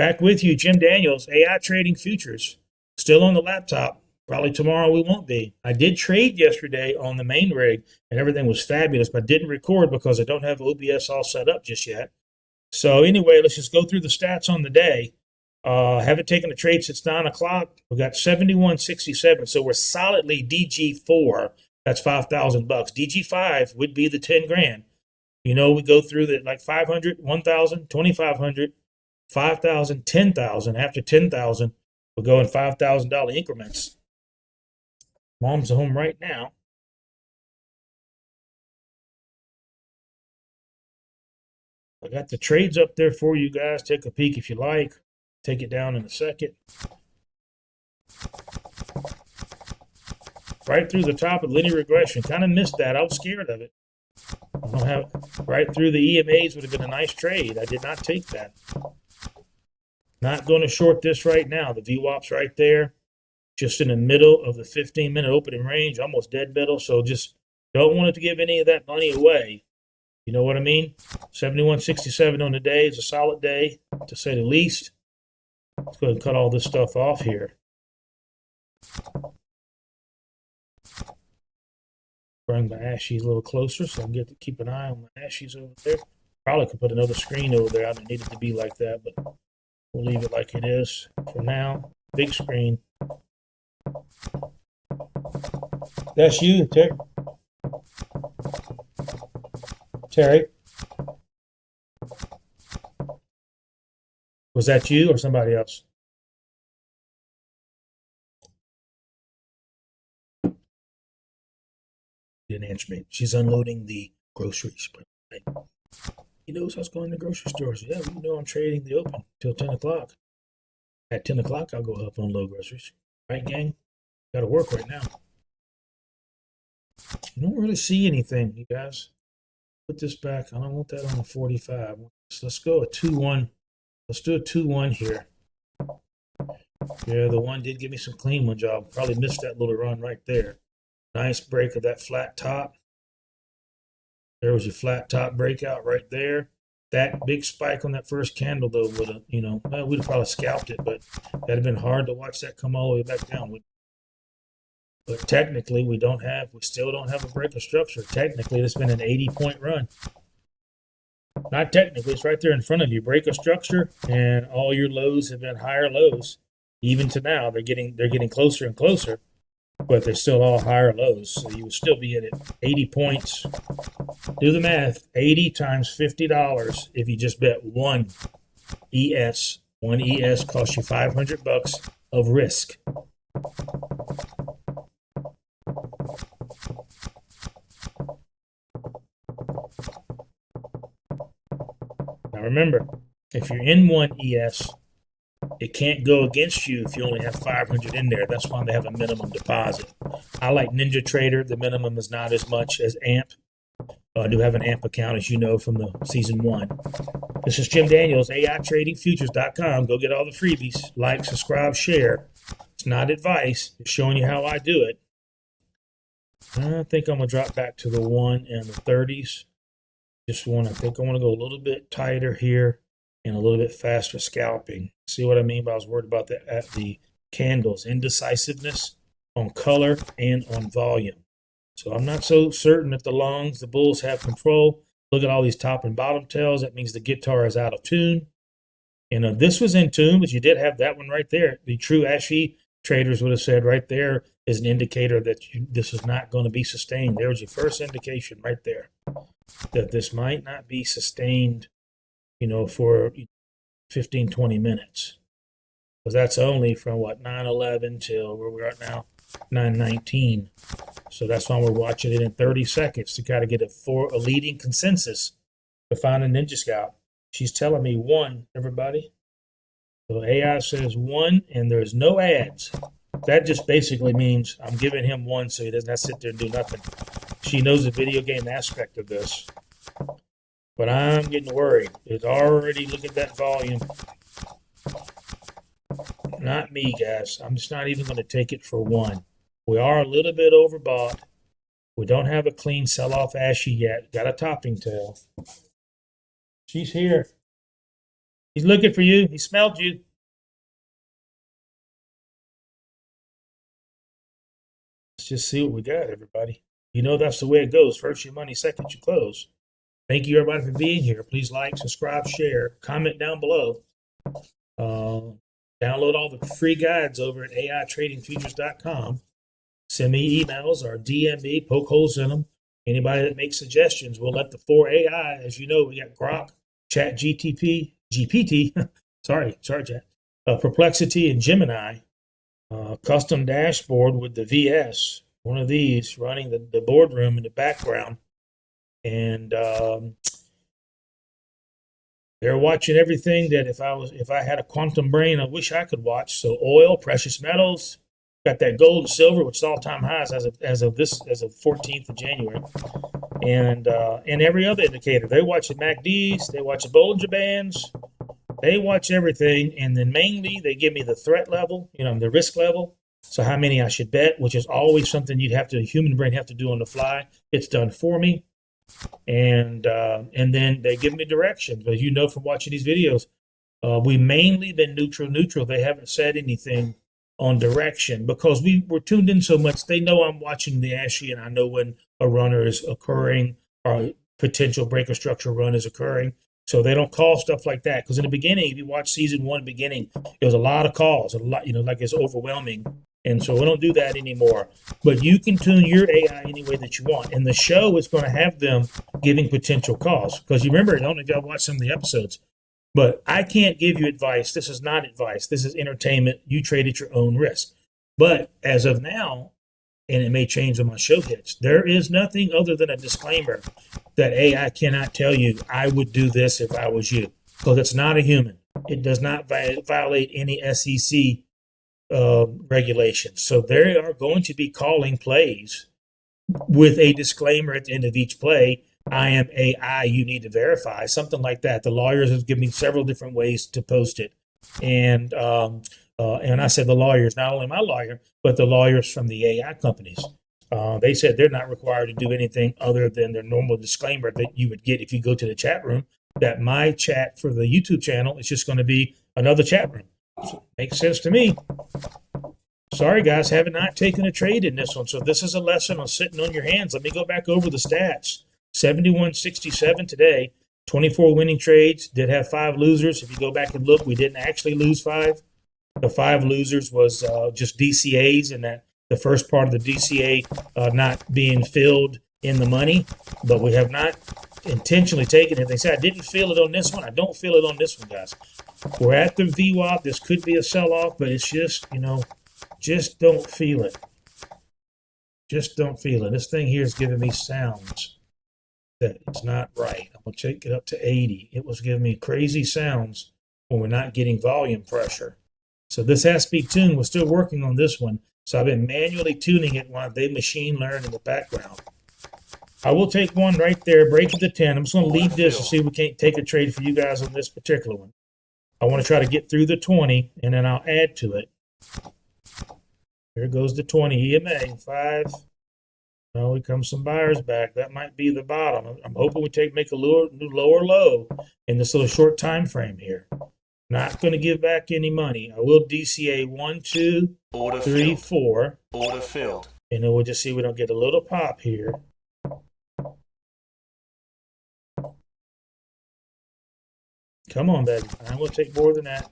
Back with you, Jim Daniels, AI Trading Futures. Still on the laptop. Probably tomorrow we won't be. I did trade yesterday on the main rig and everything was fabulous, but didn't record because I don't have OBS all set up just yet. So anyway, let's just go through the stats on the day. Haven't taken a trade since 9 o'clock. We got 71.67, so we're solidly DG4. That's $5,000. DG5 would be the 10 grand. You know, we go through that like 500, 1,000, 2,500. 5,000, 10,000. After 10,000, we'll go in $5,000 increments. Mom's home right now. I got the trades up there for you guys. Take a peek if you like. Take it down in a second. Right through the top of linear regression. Kind of missed that. I was scared of it. I don't have right through the EMAs would have been a nice trade. I did not take that. Not going to short this right now. The VWAP's right there, just in the middle of the 15-minute opening range, almost dead middle. So just don't want to give any of that money away. You know what I mean? 71.67 on the day is a solid day, to say the least. Let's go ahead and cut all this stuff off here. Bring my Ashies a little closer so I can get to keep an eye on my Ashies over there. Probably could put another screen over there. I don't need it to be like that, but we'll leave it like it is for now. Big screen. That's you, Terry. Terry. Was that you or somebody else? Didn't answer me. She's unloading the groceries. He knows I was going to the grocery stores. Yeah, you know I'm trading the open till 10 o'clock. At 10 o'clock, I'll go up on low groceries. Right, gang? Got to work right now. I don't really see anything, you guys. Put this back. I don't want that on the 45. So let's go a 2-1. Let's do a 2-1 here. Yeah, the one did give me some clean ones, y'all. Probably missed that little run right there. Nice break of that flat top. There was your flat top breakout right there. That big spike on that first candle, though, would have, well, we'd have probably scalped it, but that'd have been hard to watch that come all the way back down. But technically, we still don't have a break of structure. Technically, it's been an 80-point run. Not technically, it's right there in front of you. Break of structure, and all your lows have been higher lows. Even to now, they're getting closer and closer, but they're still all higher lows. So you would still be at it 80 points. Do the math. 80 times $50 if you just bet one ES. One ES costs you $500 of risk. Now remember, if you're in one ES, it can't go against you if you only have 500 in there. That's why they have a minimum deposit. I like NinjaTrader. The minimum is not as much as AMP. I do have an AMP account, as you know, from the season 1. This is Jim Daniels, AITradingFutures.com. Go get all the freebies. Like, subscribe, share. It's not advice. It's showing you how I do it. I think I'm going to drop back to the 1 and the 30s. I think I want to go a little bit tighter here and a little bit faster scalping. See what I mean? But I was worried about the candles, indecisiveness on color and on volume. So I'm not so certain if the bulls have control. Look at all these top and bottom tails. That means the guitar is out of tune. And this was in tune, but you did have that one right there. The true Ashi traders would have said right there is an indicator that this is not going to be sustained. There was your first indication right there that this might not be sustained, for 15, 20 minutes. Because that's only from 9/11 till where we are now, 9/19. So that's why we're watching it in 30 seconds to kind of get a leading consensus to find a Ninja Scout. She's telling me 1, everybody. So AI says 1, and there's no ads. That just basically means I'm giving him 1 so he doesn't have to sit there and do nothing. She knows the video game aspect of this. But I'm getting worried. It's already, look at that volume. Not me, guys. I'm just not even going to take it for 1. We are a little bit overbought. We don't have a clean sell-off Ashi yet. Got a topping tail. She's here. He's looking for you. He smelled you. Let's just see what we got, everybody. You know that's the way it goes. First your money, second your clothes. Thank you, everybody, for being here. Please like, subscribe, share, comment down below. Download all the free guides over at AITradingFutures.com. Send me emails or DM me, poke holes in them. Anybody that makes suggestions, we'll let the 4AI, as you know, we got Grok, Chat GTP, GPT, sorry, Chat, Perplexity, and Gemini. Custom dashboard with the VS, one of these running the boardroom in the background. And they're watching everything that if I had a quantum brain, I wish I could watch. So oil, precious metals, got that gold and silver, which is all-time highs as of 14th of January, and every other indicator. They watch the MACDs, they watch the Bollinger Bands, they watch everything, and then mainly they give me the threat level, the risk level. So how many I should bet, which is always something a human brain have to do on the fly. It's done for me. And then they give me directions. But from watching these videos, we mainly been neutral. They haven't said anything on direction because we're tuned in so much. They know I'm watching the ASCII and I know when a runner is occurring or a potential breaker structure run is occurring. So they don't call stuff like that. Because in the beginning, if you watch season 1 beginning, there was a lot of calls, a lot, like it's overwhelming. And so we don't do that anymore. But you can tune your AI any way that you want. And the show is going to have them giving potential calls. Because you remember, I don't know if y'all watch some of the episodes, but I can't give you advice. This is not advice. This is entertainment. You trade at your own risk. But as of now, and it may change when my show hits, there is nothing other than a disclaimer that AI cannot tell you, I would do this if I was you. Because it's not a human. It does not violate any SEC regulations. So they are going to be calling plays with a disclaimer at the end of each play. I am AI, you need to verify, something like that. The lawyers have given me several different ways to post it. And I said the lawyers, not only my lawyer, but the lawyers from the AI companies. They said they're not required to do anything other than their normal disclaimer that you would get if you go to the chat room, that my chat for the YouTube channel is just going to be another chat room. So makes sense to me. Sorry, guys, have not taken a trade in this one. So this is a lesson on sitting on your hands. Let me go back over the stats. 71.67 today, 24 winning trades, did have 5 losers. If you go back and look, we didn't actually lose 5. The 5 losers was just DCAs, and that the first part of the DCA not being filled in the money, but we have not intentionally taken it. They say, I didn't feel it on this one. I don't feel it on this one, guys. We're at the VWAP. This could be a sell-off, but it's just, just don't feel it. Just don't feel it. This thing here is giving me sounds that it's not right. I'm going to take it up to 80. It was giving me crazy sounds when we're not getting volume pressure. So this has to be tuned. We're still working on this one. So I've been manually tuning it while they machine learn in the background. I will take one right there, break it to 10. I'm just going to leave this to see if we can't take a trade for you guys on this particular one. I want to try to get through the 20, and then I'll add to it. Here goes the 20 EMA, 5. Well, here comes some buyers back. That might be the bottom. I'm hoping we make a new lower low in this little short time frame here. Not going to give back any money. I will DCA 1, 2, 3, 4. Order filled. And then we'll just see if we don't get a little pop here. Come on, baby. I'm going to take more than that.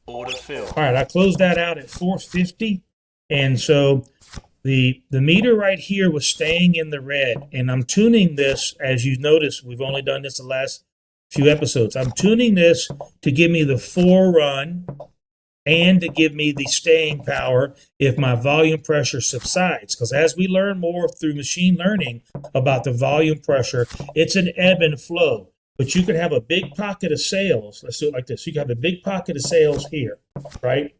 Order filled. All right, I closed that out at 450. And so the meter right here was staying in the red. And I'm tuning this, as you notice, we've only done this the last few episodes. I'm tuning this to give me the 4 run and to give me the staying power if my volume pressure subsides. Because as we learn more through machine learning about the volume pressure, it's an ebb and flow. But you could have a big pocket of sales. Let's do it like this. You can have a big pocket of sales here, right?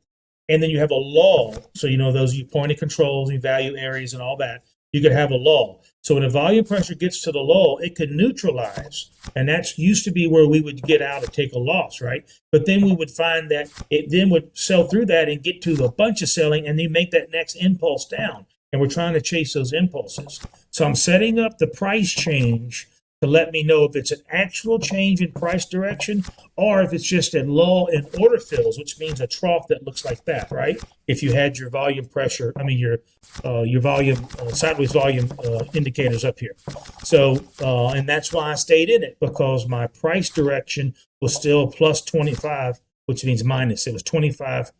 And then you have a lull. So, those you point of controls, you value areas and all that. You could have a lull. So when the volume pressure gets to the lull, it can neutralize. And that's used to be where we would get out and take a loss, right? But then we would find that it then would sell through that and get to a bunch of selling and then make that next impulse down. And we're trying to chase those impulses. So I'm setting up the price change to let me know if it's an actual change in price direction or if it's just a lull in order fills, which means a trough that looks like that, right? If you had your volume pressure, your volume sideways volume indicators up here. So and that's why I stayed in it, because my price direction was still plus 25, which means minus. It was 25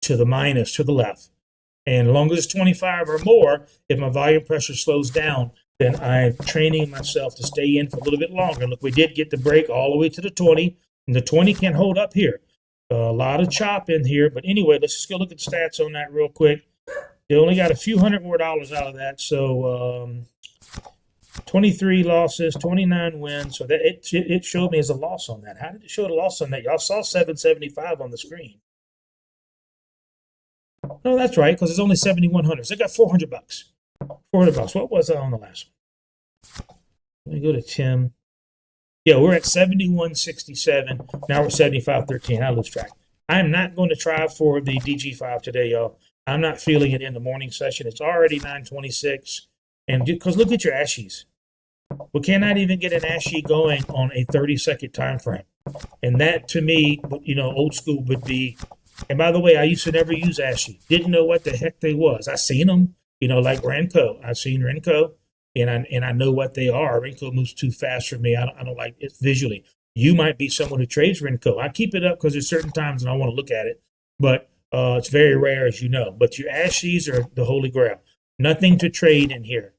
to the minus to the left. And as long as it's 25 or more, if my volume pressure slows down, then I'm training myself to stay in for a little bit longer. Look, we did get the break all the way to the 20, and the 20 can hold up here. A lot of chop in here, but anyway, let's just go look at the stats on that real quick. They only got a few $100 more out of that, so 23 losses, 29 wins. So that it showed me as a loss on that. How did it show the loss on that? Y'all saw 775 on the screen. No, that's right, because it's only 7,100. So I got $400. $400. What was I on the last one? Let me go to Tim. Yeah, we're at 71.67. Now we're 75.13. I lose track. I'm not going to try for the DG5 today, y'all. I'm not feeling it in the morning session. It's already 9:26. And because look at your ASHIs. We cannot even get an ASHI going on a 30-second time frame. And that, to me, old school would be. And by the way, I used to never use ASHI. Didn't know what the heck they was. I seen them, like Renko. I've seen Renko, and I know what they are. Renko moves too fast for me. I don't like it visually. You might be someone who trades Renko. I keep it up because there's certain times when I want to look at it, but it's very rare, as you know. But your ASHIs are the holy grail. Nothing to trade in here.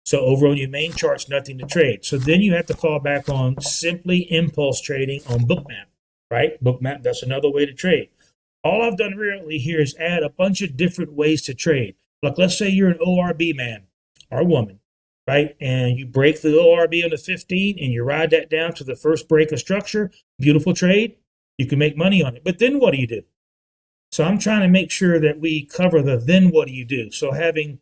So over on your main charts, nothing to trade. So then you have to fall back on simply impulse trading on Bookmap, right? Bookmap, that's another way to trade. All I've done really here is add a bunch of different ways to trade. Like, let's say you're an ORB man or woman, right? And you break the ORB on the 15 and you ride that down to the first break of structure. Beautiful trade. You can make money on it. But then what do you do? So I'm trying to make sure that we cover the then what do you do? So having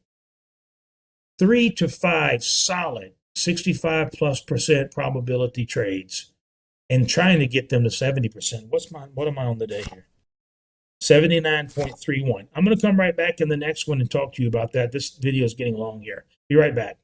3 to 5 solid 65+% probability trades and trying to get them to 70%. What am I on the day here? 79.31. I'm going to come right back in the next one and talk to you about that. This video is getting long here. Be right back.